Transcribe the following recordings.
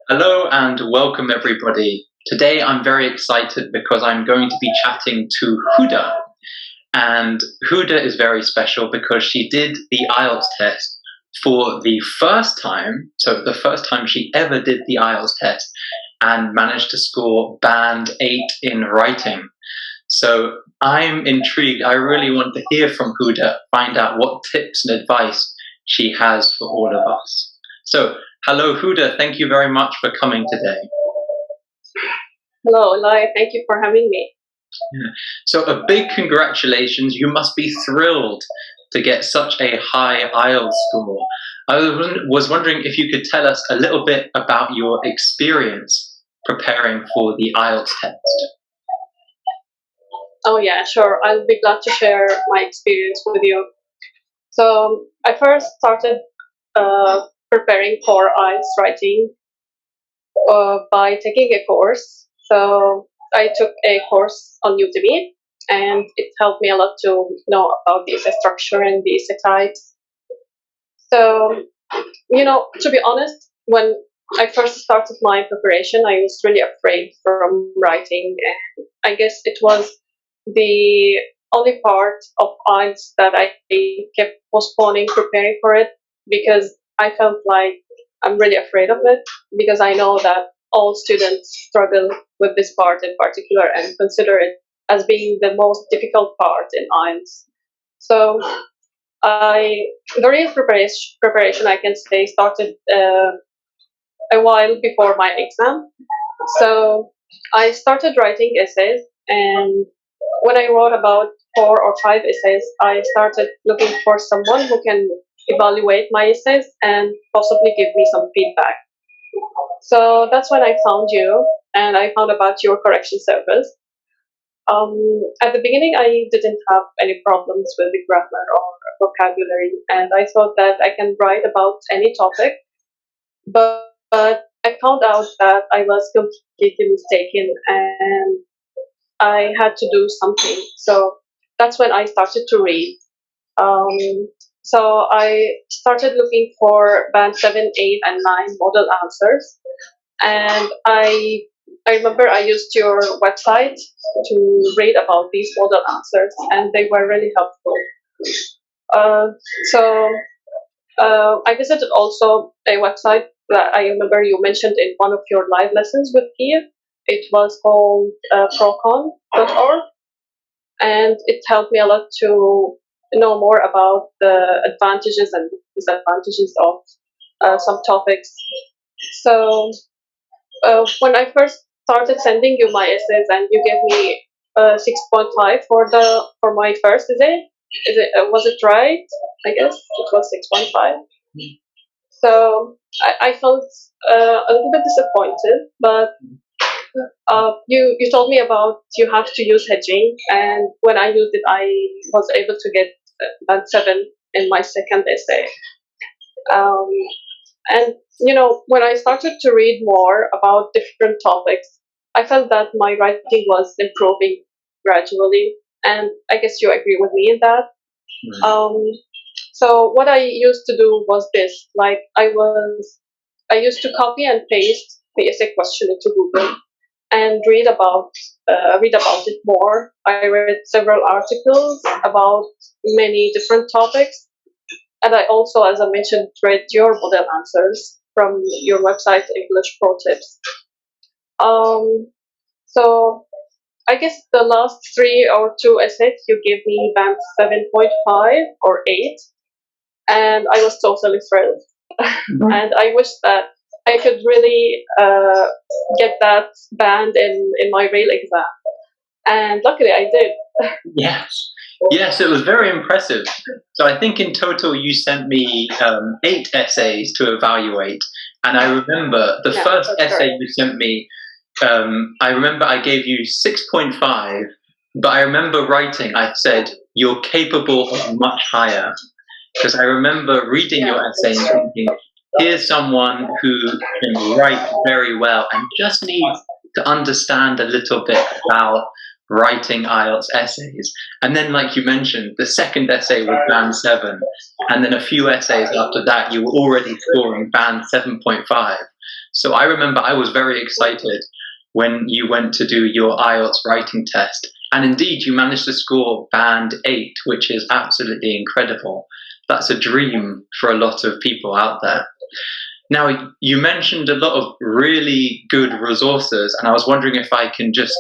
Hello and welcome everybody. Today I'm very excited because I'm going to be chatting to Huda. And Huda is very special because she did the IELTS test for the first time. So the first time she ever did the IELTS test and managed to score band 8 in writing. So I'm intrigued. I really want to hear from Huda, find out what tips and advice she has for all of us. So, hello Huda, thank you very much for coming today. Hello, Eli. Thank you for having me. Yeah. So a big congratulations. You must be thrilled to get such a high IELTS score. I was wondering if you could tell us a little bit about your experience preparing for the IELTS test. Oh, yeah, sure. I'll be glad to share my experience with you. So, I first started preparing for IELTS writing by taking a course. So, I took a course on Udemy, and it helped me a lot to know about the essay structure and the essay types. So, to be honest, when I first started my preparation, I was really afraid from writing, and I guess it was the only part of IELTS that I kept postponing preparing for it because I felt like I'm really afraid of it because I know that all students struggle with this part in particular and consider it as being the most difficult part in IELTS. So the real preparation I can say started a while before my exam. So I started writing essays, and when I wrote about 4 or 5 essays, I started looking for someone who can evaluate my essays and possibly give me some feedback. So that's when I found you, and I found about your correction service. At the beginning, I didn't have any problems with the grammar or vocabulary, and I thought that I can write about any topic. But I found out that I was completely mistaken, and I had to do something. So that's when I started to read. Um, so I started looking for band 7, 8, and 9 model answers, and I remember I used your website to read about these model answers, and they were really helpful. Uh, so I visited also a website that I remember you mentioned in one of your live lessons with Kiev. It was called procon.org, and it helped me a lot to know more about the advantages and disadvantages of some topics. So when I first started sending you my essays, and you gave me 6.5 for my first essay. Was it right? I guess it was 6.5. So I felt a little bit disappointed, but you told me about you have to use hedging, and when I used it, I was able to get band 7 in my second essay. Um, and when I started to read more about different topics, I felt that my writing was improving gradually, and I guess you agree with me in that. Um, so what I used to do was this: like I used to copy and paste the essay question into Google and read about it more. I read several articles about many different topics, and I also, as I mentioned, read your model answers from your website, English Pro Tips. Um, so I guess the last 3 or 2 essays you gave me band 7.5 or 8, and I was totally thrilled. And I wish that I could really get that band in my real exam. And luckily I did. Yes. Yes, it was very impressive. So I think in total you sent me 8 essays to evaluate. And I remember the first essay you sent me, I remember I gave you 6.5, but I remember writing, I said, you're capable of much higher. Because I remember reading your essay and thinking, here's someone who can write very well and just needs to understand a little bit about writing IELTS essays. And then, like you mentioned, the second essay was band 7, and then a few essays after that, you were already scoring band 7.5. So I remember I was very excited when you went to do your IELTS writing test. And indeed, you managed to score band 8, which is absolutely incredible. That's a dream for a lot of people out there. Now, you mentioned a lot of really good resources, and I was wondering if I can just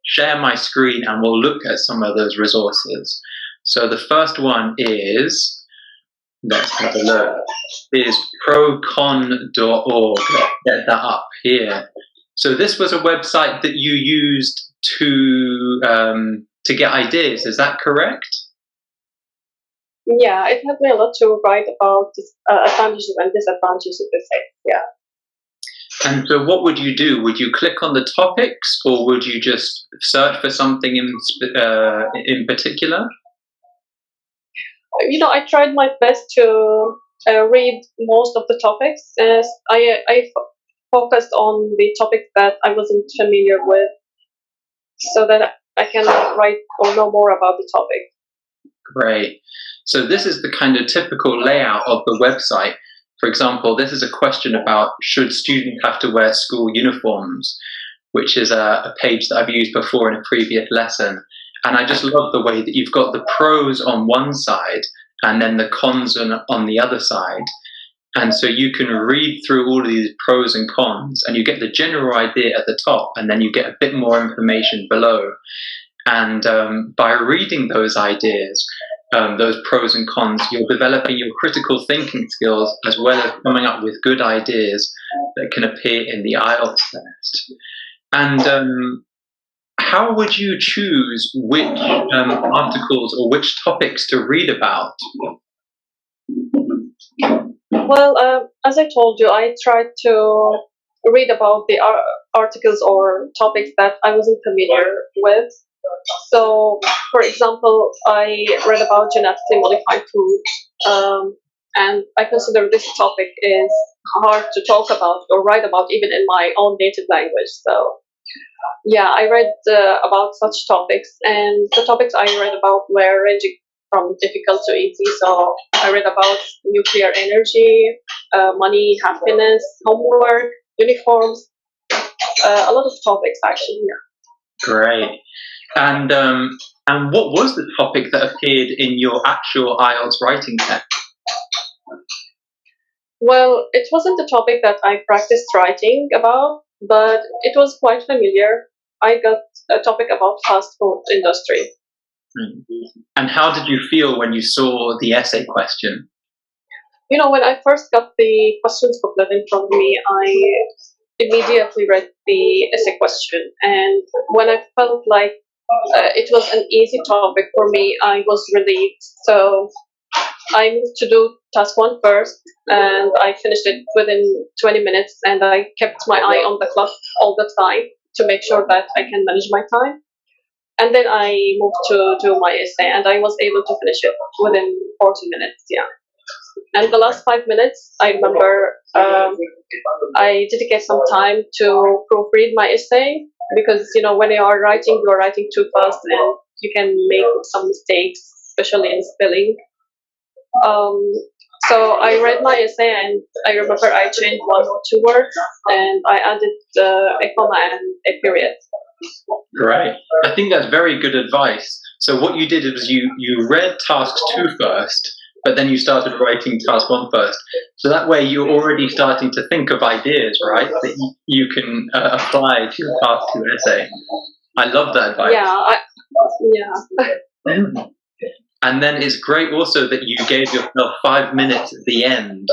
share my screen and we'll look at some of those resources. So the first one is, let's have a look, is procon.org. Get that up here. So this was a website that you used to get ideas. Is that correct? Yeah, it helped me a lot to write about advantages and disadvantages of this. Yeah. And so what would you do? Would you click on the topics, or would you just search for something in particular? I tried my best to read most of the topics. I focused on the topics that I wasn't familiar with, so that I can write or know more about the topic. Great. So this is the kind of typical layout of the website. For example, this is a question about should students have to wear school uniforms, which is a page that I've used before in a previous lesson. And I just love the way that you've got the pros on one side and then the cons on the other side. And so you can read through all of these pros and cons, and you get the general idea at the top, and then you get a bit more information below. And by reading those ideas, those pros and cons, you're developing your critical thinking skills as well as coming up with good ideas that can appear in the IELTS test. And how would you choose which articles or which topics to read about? Well, as I told you, I tried to read about the articles or topics that I wasn't familiar with. So, for example, I read about genetically modified food, and I consider this topic is hard to talk about or write about even in my own native language. So, yeah, I read about such topics, and the topics I read about were ranging from difficult to easy. So I read about nuclear energy, money, happiness, homework, uniforms, a lot of topics actually. Yeah. Great. And what was the topic that appeared in your actual IELTS writing test? Well, it wasn't the topic that I practiced writing about, but it was quite familiar. I got a topic about fast food industry. And how did you feel when you saw the essay question? When I first got the questions booklet in front of me, I immediately read the essay question. And when I felt like it was an easy topic for me, I was relieved. So I moved to do task 1 first, and I finished it within 20 minutes, and I kept my eye on the clock all the time to make sure that I can manage my time. And then I moved to do my essay, and I was able to finish it within 40 minutes, yeah. And the last 5 minutes, I remember I dedicate some time to proofread my essay, because, when you are writing too fast and you can make some mistakes, especially in spelling. So I read my essay, and I remember I changed 1 or 2 words, and I added a comma and a period. Right. I think that's very good advice. So what you did was you read task 2 first, but then you started writing task 1 first. So that way you're already starting to think of ideas, right, that you can apply to your task 2 essay. I love that advice. Yeah. And then it's great also that you gave yourself 5 minutes at the end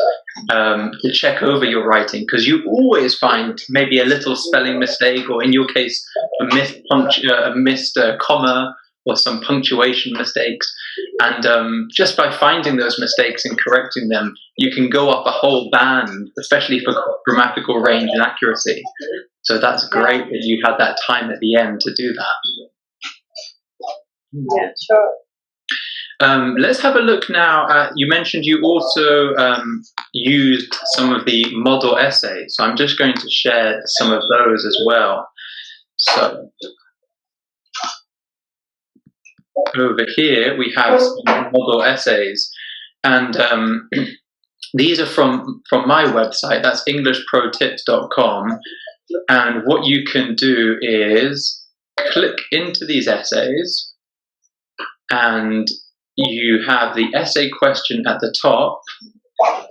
to check over your writing, because you always find maybe a little spelling mistake, or in your case, a missed comma or some punctuation mistakes. And just by finding those mistakes and correcting them, you can go up a whole band, especially for grammatical range and accuracy. So that's great that you had that time at the end to do that. Yeah, sure. Let's have a look now at, you mentioned you also used some of the model essays. So I'm just going to share some of those as well. So over here we have some model essays. And these are from my website. That's EnglishProTips.com. And what you can do is click into these essays, and you have the essay question at the top,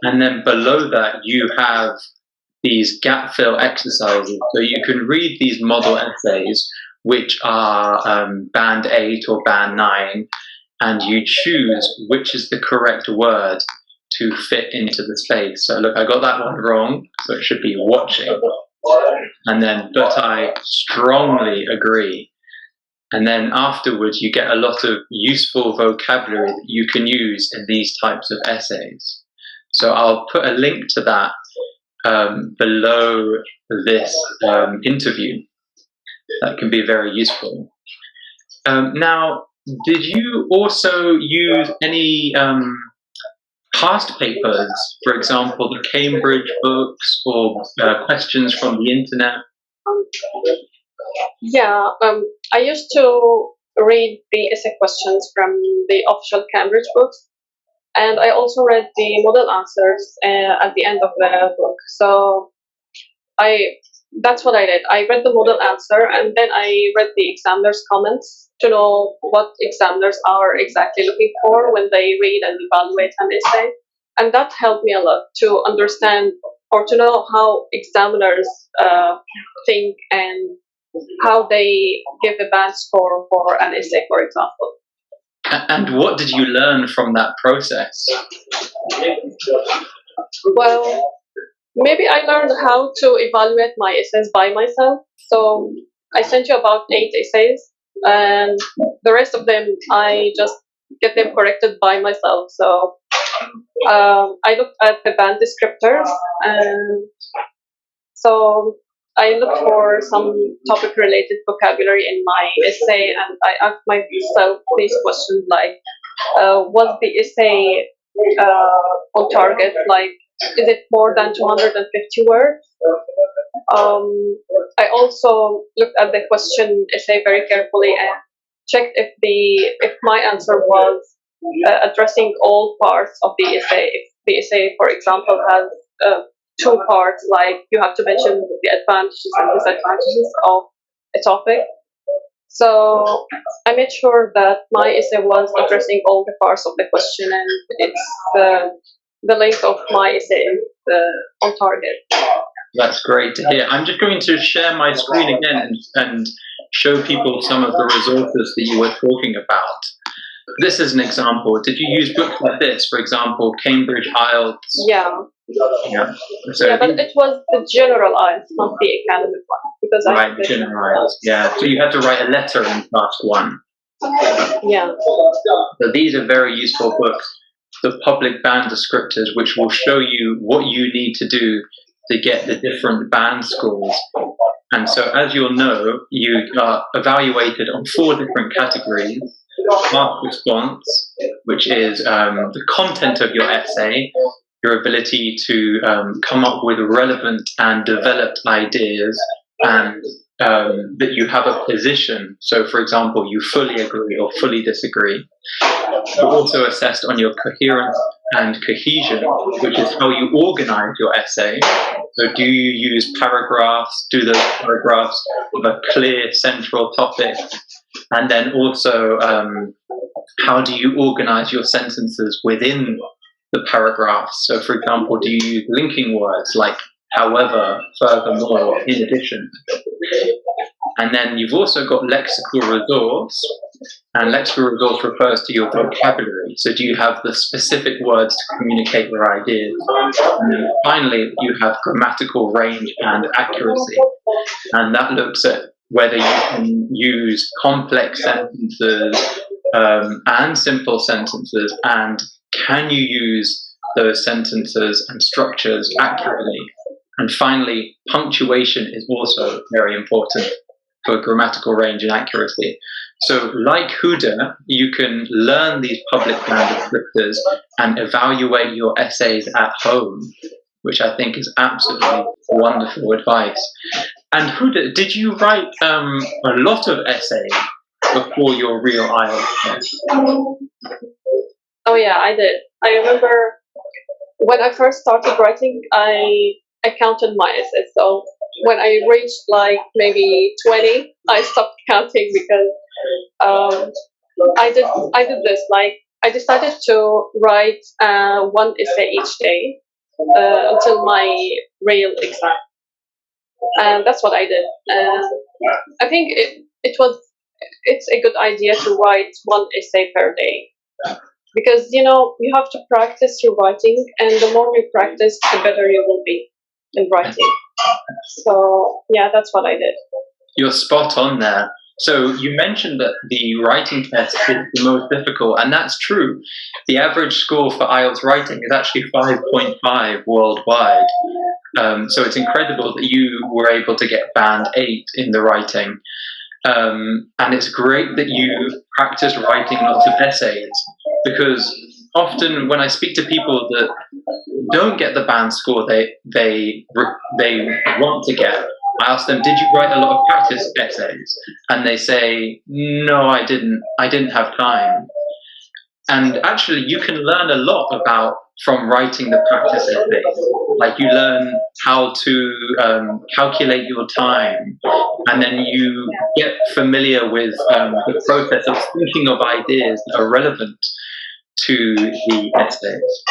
and then below that you have these gap fill exercises. So you can read these model essays, which are band 8 or band 9, and you choose which is the correct word to fit into the space. So look, I got that one wrong, so it should be watching. And then, but I strongly agree. And then afterwards, you get a lot of useful vocabulary that you can use in these types of essays. So I'll put a link to that below this interview. That can be very useful. Now, did you also use any past papers, for example, the Cambridge books or questions from the internet? Yeah, I used to read the essay questions from the official Cambridge books, and I also read the model answers at the end of the book. So that's what I did. I read the model answer, and then I read the examiner's comments to know what examiners are exactly looking for when they read and evaluate an essay. And that helped me a lot to understand or to know how examiners think and how they give a band score for an essay, for example. And what did you learn from that process? Well, maybe I learned how to evaluate my essays by myself. So I sent you about 8 essays, and the rest of them I just get them corrected by myself. So I looked at the band descriptors, and so I looked for some topic-related vocabulary in my essay, and I asked myself these questions like, was the essay on target? Like, is it more than 250 words? I also looked at the question essay very carefully and checked if my answer was addressing all parts of the essay. If the essay, for example, has 2 parts, like you have to mention the advantages and disadvantages of a topic. So I made sure that my essay was addressing all the parts of the question, and it's the length of my essay is on target. That's great to hear. I'm just going to share my screen again and show people some of the resources that you were talking about. This is an example. Did you use books like this, for example, Cambridge IELTS? Yeah. Yeah. So yeah, but it was the general IELTS, not the academic one. Because right, general IELTS. Yeah. So you had to write a letter in task 1. Yeah. So these are very useful books, the public band descriptors, which will show you what you need to do to get the different band scores. And so, as you'll know, you are evaluated on 4 different categories. Past response, which is the content of your essay, your ability to come up with relevant and developed ideas, and that you have a position. So, for example, you fully agree or fully disagree. You're also assessed on your coherence and cohesion, which is how you organize your essay. So do you use paragraphs? Do those paragraphs have a clear central topic? And then also, how do you organize your sentences within the paragraphs? So, for example, do you use linking words like however, furthermore, in addition? And then you've also got lexical resource, and lexical resource refers to your vocabulary. So do you have the specific words to communicate your ideas? And then finally, you have grammatical range and accuracy. And that looks at whether you can use complex sentences and simple sentences, and can you use those sentences and structures accurately? And finally, punctuation is also very important for grammatical range and accuracy. So like Huda, you can learn these public band descriptors and evaluate your essays at home, which I think is absolutely wonderful advice. And Huda, did you write a lot of essays before your real IELTS test? Oh yeah, I did. I remember when I first started writing, I counted my essays. So when I reached like maybe 20, I stopped counting because um, I did this. Like I decided to write one essay each day until my real exam, and that's what I did. I think it's a good idea to write one essay per day because you have to practice your writing, and the more you practice, the better you will be in writing. So yeah, that's what I did. You're spot on there. So you mentioned that the writing test is the most difficult, and that's true. The average score for IELTS writing is actually 5.5 worldwide. So it's incredible that you were able to get band 8 in the writing. And it's great that you practice writing lots of essays, because often when I speak to people that don't get the band score they want to get, I ask them, "Did you write a lot of practice essays?" And they say, "No, I didn't. I didn't have time." And actually, you can learn a lot from writing the practice essays. Like you learn how to calculate your time, and then you get familiar with the process of thinking of ideas that are relevant to the essays.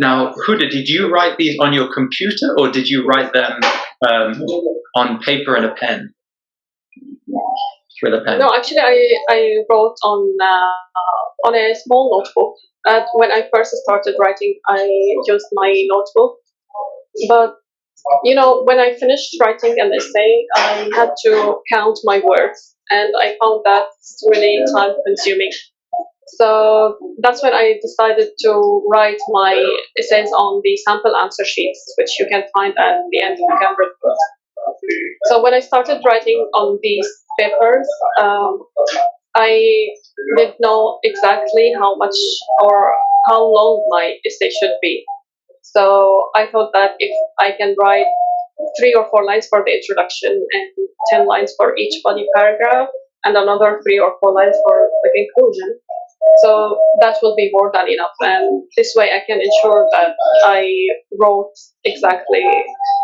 Now, Huda, did you write these on your computer, or did you write them on paper and a pen? With a pen? No, actually, I wrote on a small notebook. When I first started writing, I used my notebook. But when I finished writing an essay, I had to count my words, and I found that really time consuming. So that's when I decided to write my essays on the sample answer sheets, which you can find at the end of the Cambridge book. So when I started writing on these papers, I didn't know exactly how much or how long my essay should be. So I thought that if I can write 3 or 4 lines for the introduction and 10 lines for each body paragraph and another 3 or 4 lines for the conclusion, so that will be more than enough. And this way I can ensure that I wrote exactly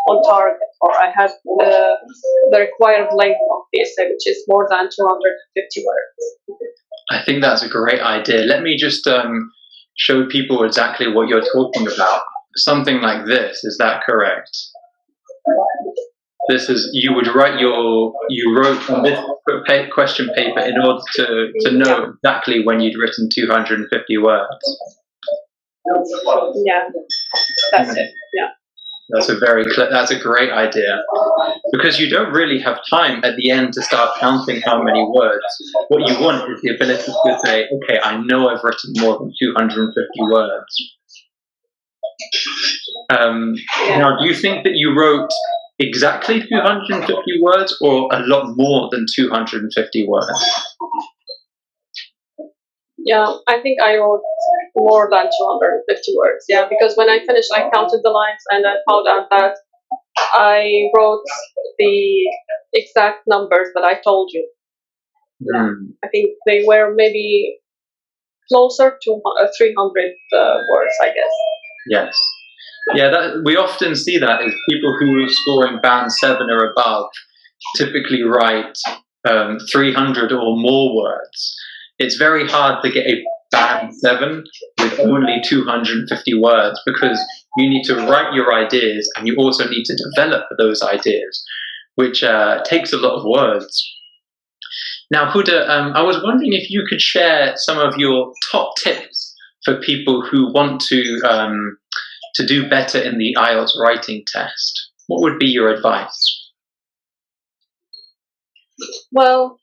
on target, or I had the required length of the essay, which is more than 250 words. I think that's a great idea. Let me just show people exactly what you're talking about. Something like this, is that correct? This is, you wrote on this question paper in order to know exactly when you'd written 250 words. Yeah, that's it. Yeah. That's a great idea, because you don't really have time at the end to start counting how many words. What you want is the ability to say, okay, I know I've written more than 250 words. Now, do you think that you wrote exactly 250 words, or a lot more than 250 words? Yeah, I think I wrote more than 250 words. Yeah, because when I finished, I counted the lines and I found out that I wrote the exact numbers that I told you. I think they were maybe closer to 300 words, I guess. Yes. Yeah, we often see that as people who are scoring band 7 or above typically write 300 or more words. It's very hard to get a band 7 with only 250 words, because you need to write your ideas and you also need to develop those ideas, which takes a lot of words. Now, Huda, I was wondering if you could share some of your top tips for people who want to do better in the IELTS writing test. What would be your advice? Well,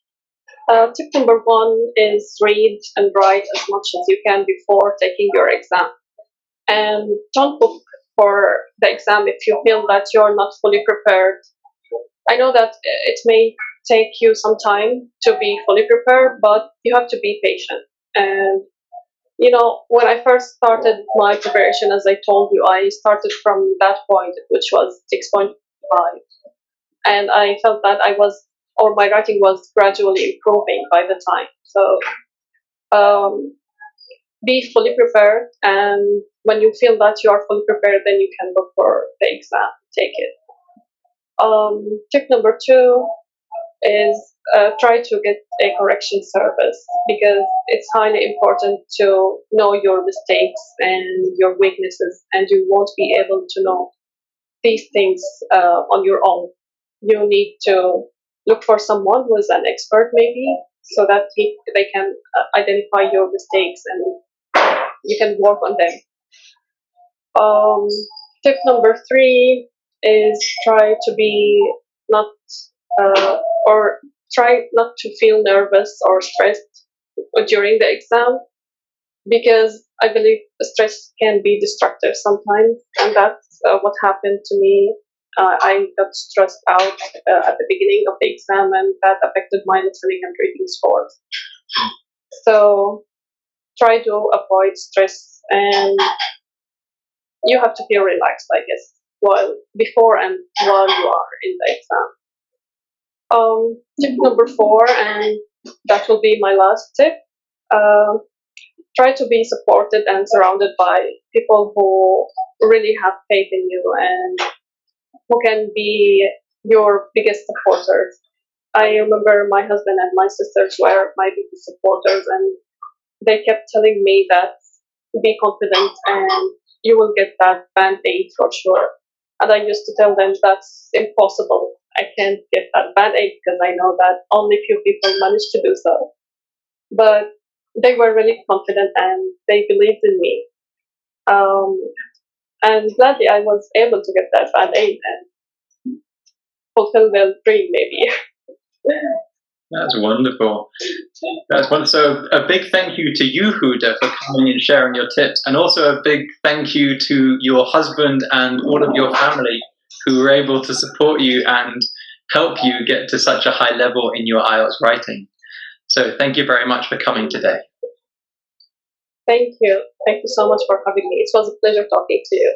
tip number 1 is read and write as much as you can before taking your exam. And don't book for the exam if you feel that you're not fully prepared. I know that it may take you some time to be fully prepared, but you have to be patient. And when I first started my preparation, as I told you, I started from that point, which was 6.5. And I felt that my writing was gradually improving by the time. So be fully prepared, and when you feel that you are fully prepared, then you can look for the exam, take it. Tip number 2 is try to get a correction service, because it's highly important to know your mistakes and your weaknesses, and you won't be able to know these things on your own. You need to look for someone who is an expert, maybe, so that they can identify your mistakes and you can work on them. Tip number 3 is try to be not or try not to feel nervous or stressed during the exam, because I believe stress can be destructive sometimes, and that's what happened to me. I got stressed out at the beginning of the exam, and that affected my listening and reading scores. So try to avoid stress, and you have to feel relaxed, I guess, before and while you are in the exam. Tip number 4, and that will be my last tip. Try to be supported and surrounded by people who really have faith in you and who can be your biggest supporters. I remember my husband and my sisters were my biggest supporters, and they kept telling me that be confident and you will get that band-aid for sure. And I used to tell them that's impossible. I can't get that band-aid because I know that only few people manage to do so. But they were really confident and they believed in me. And gladly I was able to get that band-aid and fulfill their dream, maybe. That's wonderful. That's wonderful. So a big thank you to you, Huda, for coming and sharing your tips, and also a big thank you to your husband and all of your family who were able to support you and help you get to such a high level in your IELTS writing. So thank you very much for coming today. Thank you. Thank you so much for having me. It was a pleasure talking to you.